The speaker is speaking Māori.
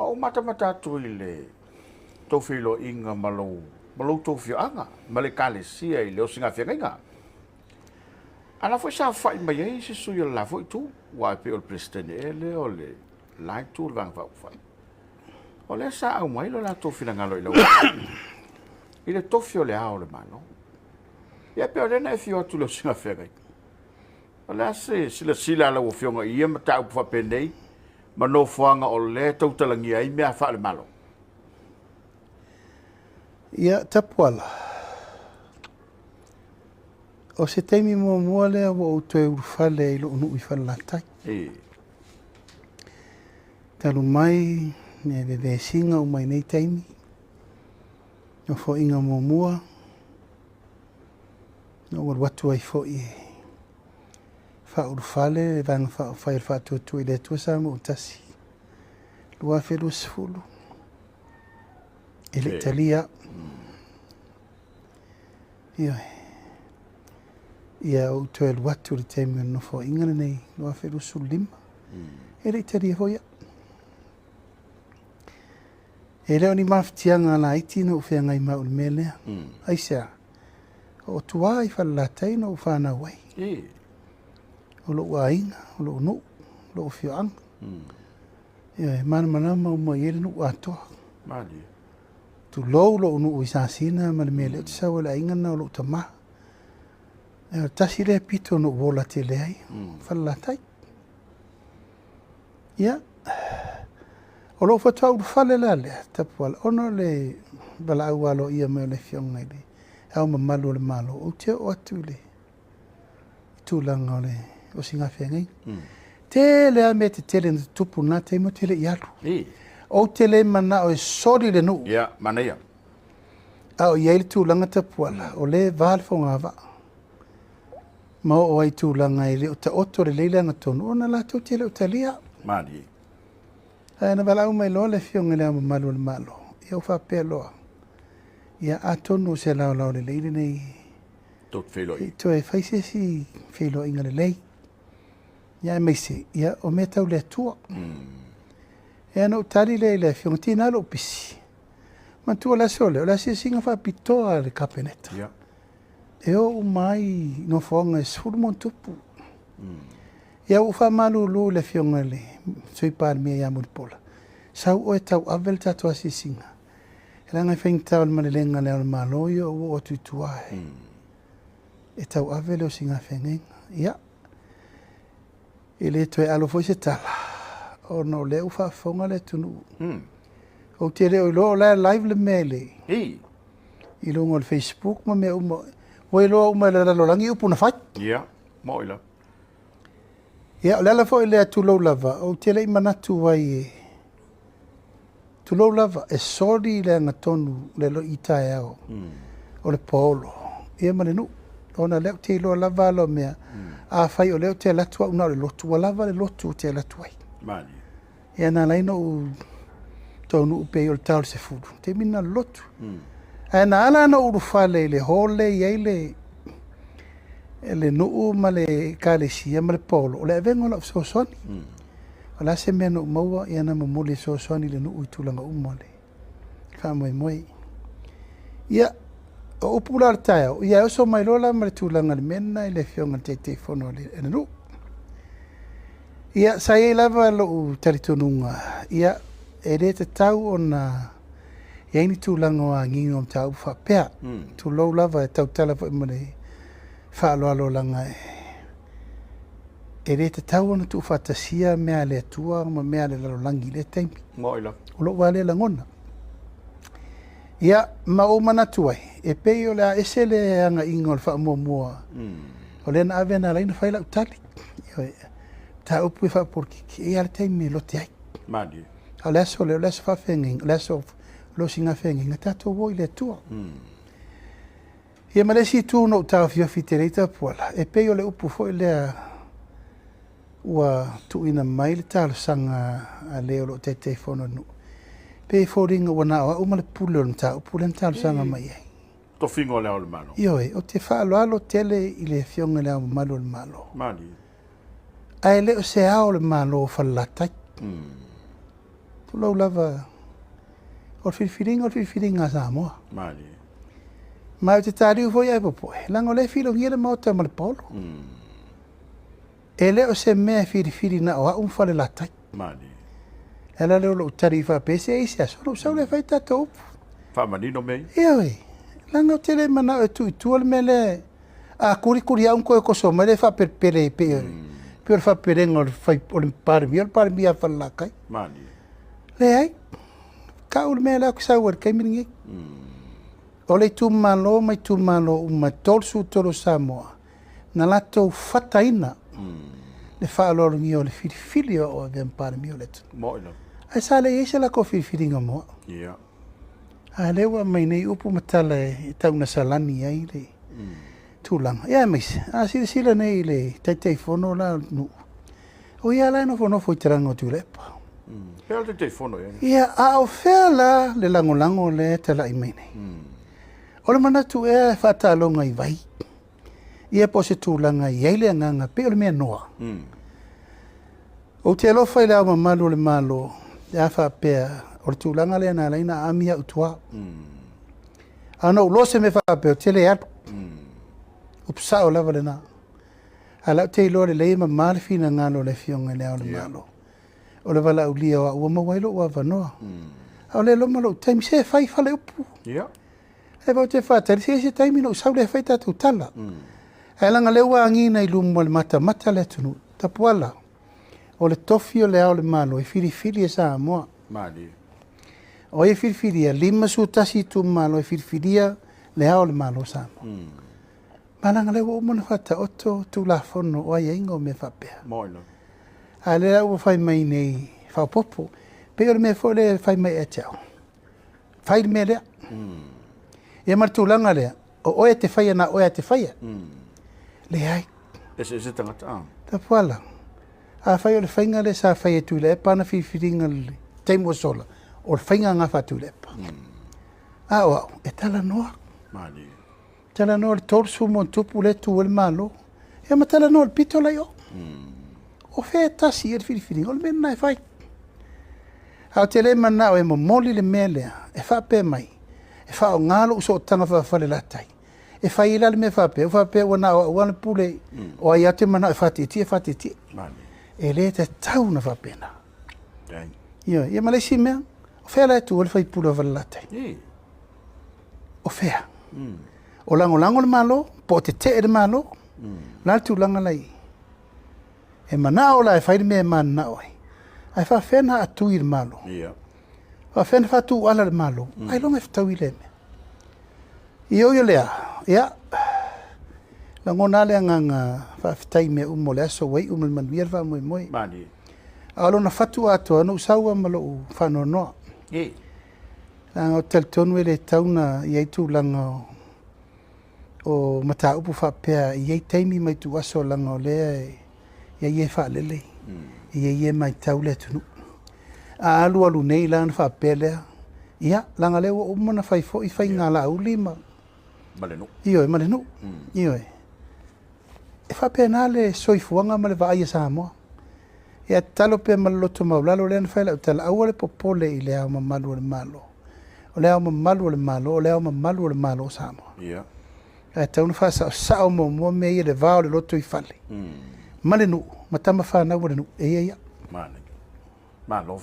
o mata tuile to filo inga malo to fio anga male kale sia ile o singa fenga ana foi sa fai mai se su yo la foi tu wa pe o presidente ele ole like tu vang fa fai ole sa au mai lo la to fina ngalo ile ile to fio le ao le mano ia pe ole na fio tu lo singa fenga ole se sila la o fio nga ia mata fa pendei mano fuanga o le tau talangi ai mea wha le malo. Ia tapuala. O se teimi mua lea wa o toe urufale ilo unu i whalatai. Talu mai ne ve singa o mai nei teimi. O fo inga mua. No watu ai fo i fa urufale vang fa fail fa tu ile tu sa mo tasi lua felu sfulu ele Italia ia o tu el watu le teme no fo ingana nei lua felu sulim ele Italia hoia ele oni maftianga na itino fe ngai ma ul mele aisa o tuai fa la taino fa na wai o lo wainga, o lo no, lo fiang. Ia mana ma yele no atoa. Mali. Tu lo no isasina ma le mele tsa wala inga na lo tama. E tasile pito no volatile ai. Falla tai. Ia o lo fa tau fale la le tapwal ono le bala walo ia me le fiang ngai le. Au ma malo le malo o te o atu le. Tu langa le o singa fengai. Tele a me te tele na tupu na te mo tele ialu. O tele mana o sori le nu. Ia, mana ia. A o iei tu langa tapuala, o le vale fonga va. Ma o ai tu langa i le o ta oto le leila nga tonu, o na la tu tele o talia. Mani. Na vala au mai loa le fionga le ama malu le malo. Ia o fa pea loa. Ia a tonu se lao le leile nei. Tot felo i. To e faise si felo inga le lei. Ia e meise, ia o mea tau le tua. Ia no tari le fionga tina lo pisi. Ma tua la sole, o la si singa fa pitoa le kapeneta. Ia. E o mai no fonga e suru mon tupu. Ia o fa malu lu le fionga le, sui par mea ia muripola. Sau o e tau avel tatua si singa. E langa whaing tau le malelenga le almaloio o o tuituae. E tau avele o singa whengenga. Ia. E le toe alo foi se tala. O no le ufa fonga le tunu. O te reo ilo la live le mele. I lo ngol Facebook ma me uma. O ilo uma le lolangi upu na fai. Ia, mo ila. Ia, o le ala foi le atu lo lava. O te le imanatu wai e. Tu lo lava e sori le ngatonu le lo itai ao. O le polo. Ia male nu. Ona leo te ilo lava lo mea. A fai o leo te latua una le lotu. Wa lava le lotu te latuai. Mani. Ia na laino u tonu upe o le tau se furu. Te mina lotu. E na ala na uru fale le hole iei le nuu ma le kalesia ma le polo. O le avengo la sosoni. O la se mea no maua ia na mamuli sosoni le nuu itulanga umole. Ka moe moe. Ia o upula taia ia o so mai lola ma le tulanga le mena i le fionga te fono le enu. Ia sa e lava lo taritonunga. Ia e re te tau ona ia ni tulanga o ngingo o tau fa pea. Tu lo lava e tau tala fo imane fa alo langa e re te tau ona tu fatasia mea le tua ma mea le langi le taimi. Moila. O lo wale langona. Ia ma o manatu ai e pei o le ese le anga ingo le whaamua o le na ave na laina whaila utali ta upu e whaaporki e ale teimi lo te ai Mani. o le aso whawhengi le aso lo singa whengi nga tato woi le tua ia ma le si tu no tau fiofi te reita puala e pei o le upu fo le ua tuina mai le talo sanga a leo lo te fono nu pe foringa wana o uma le pulo nta pulo nta sanga mai ai To fingo le malo. io o te fa alo tele i le fionga le malo le malo Mani. ai le o se ao le malo fa lata Tulau lava o whiwhiringa Samoa. Mani. Mai te tāriu foi ai popoe. Lango le whilo ngira mauta malipolo. E leo se mea whiwhiri na oa umwhale latai. Mani. E la leo lo utari whapese e isi aso. Sau le whai tato upu. Whamanino mei. Ia wei. Lango te le mana e tu le mele. A kuri au koe koso ma le whaperpere pe. Pe o whaperenga o le parimi. O le parimi a whalakai. Mani. Le ai. Ka ule mea leo kisau ar kaimiringi. O le tūmalo mai tūmalo uma tolsu tolo Samoa. Na lato whataina. Le whaalorungi o le whiwhiri o e parimi o le tu. Moina. Ai sa le eise la ko whiwhiringa moa. Ia. A lewa mai nei upu matala e tauna salani ai le tūlanga. Ia meise. A sila nei le teitei whono la nu. O ia lai no whono fo i teranga o tūlepa. Pea te te whono e. Ia a o whea la le lango le tala i mai nei. O le manatu e whatalonga i vai. Ia po se tūlanga i eile anganga pe o le mea noa. O te alofa i le au mamalu o le malo. E a whapea o le tūlanga le ana leina amia utua. Ana ulo se me whapea o te le atu. Upsa o lava le na. Ala te ilo le leima marifina ngalo le fionga le au le malo. O le wala ulia o ua mawailo ua wanoa. Au le loma lo taimi se whai whale upu. Ia. E bao te whātari se taimi no sau le whai tātou tala. E langa le ua angina i lumo le mata le tunu. Tapuala. O le tofi o le au le malo e whiri e Samoa. Mani. O e whiri e lima su tasi tu malo e whiri le au le malo Samoa. Malanga le ua umana whata oto tu la fono o ai ingo me whapea. Moina. A le au whai mai nei whaupopo. Pe o le mea fo le whai mai e te au. Whai me lea. E martulanga lea. O oe te whaia na oe te whaia. Le ai. Ese tangata. Tapuala. A whai o le whainga le sa whai e tu le pana whiwhiringa le teimo sola. O le whainga ngā whatu le pa. A oa, e tala noa. Mani. Tala noa le torsu mo tupu le tu le malo. E ma tala noa le pito la yo. O whea tasi e le whiwhiringa. O le mena e whai. Hau te le mana o e mo moli le mea lea. E whape mai. E wha o ngalo uso o tanga whawhale latai. E whai ila le me whape. O whape wana o wana pule. O ai ate mana e whati. Mani. E le te tau na whapena. Dang. Ia malesi mea. O whea lai tu o le whai pula wale latai. O whea. O lango le malo. Po te te le malo. Lai tu langa lai. E mana o lai whai mea mana oi. Ai wha whena atu i le malo. Ia. Wa whena whatu ala le malo. Ai longa whatau i le me. I o lea. Ia. La ngona le nganga whawhitai mea umo le aso wei umo le manuia le wha moe. Mani. Alo na whatu ato anu usaua malo u whanoa noa. Langa o teltonu e le tauna i eitu langa o mata upu whapea i ei teimi mai tu aso langa o lea i ei e whaalele. I ei mai tau le tunu. A alu nei lana whapea lea. Ia, langa leo o umana whaifo i whai ngā la auli ma. Malenu. Ioe, malenu. Ioe. E whapea nā le soifuanga ma le vaai a Samoa. Ia talo pe maloloto maulalo le ana whaila utala aua le popole i le au mamalu o le malo. O le au mamalu o le malo, o le au mamalu o le malo o Samoa. Ia. E tauna whasa o sao mo mua mea i le vao le loto i whale. Malenu, matama whanau malenu. Ia. Mani. Malo.